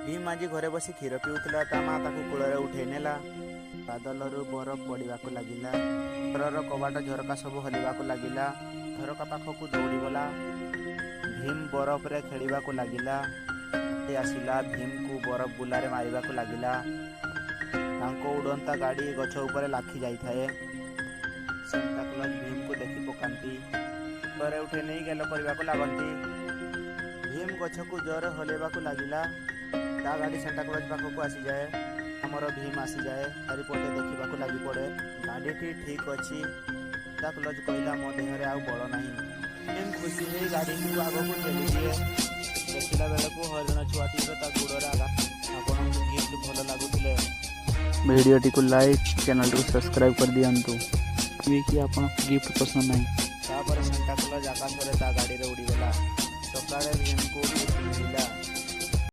भीम आज घरे बसी क्षीर पिउथिला ता माँ ताकू कूଳରେ उठेଇ नेला। बादलरू बरफ पड़िबाकू लागिला। घरर कबाट झरका सब हलिबाकू लागिला। झरका पाखकू दौड़ीगला। भीम बरफ रे खेलिबाकू लागिला। आसिला भीम को बरफ बुलारे मारिबाकू लागिला। तांको उड़ंता गाड़ी गछ उपरे लाखी जाइथाए। सेंटा क्लॉज भीम को देखि पकांती। घरे उठे नहीं गेल करबाकू लागंती। भीम गछ को जोर हलेबाकू लागिला। ता गाड़ी सेंटा क्लॉज पाखकू आसी जाए। हमर भीम आसी जाए। चारिपटे देखिबाकू लागी पड़े। गाड़ीटी ठीक अछि। सेंटा क्लॉज कहला मो देहरे आउ बल नाही। भीम खुशी होई गाड़ी को आगकू ठेली दिए। देखिला बेलकू हरिण छुआटी ता गुड़रे आगा। आपनको गिफ्ट भल लागुथिले वीडियो टी को लाइक चैनल को सब्सक्राइब कर दियंतु। कि आपन गिफ्ट पसंद नहीं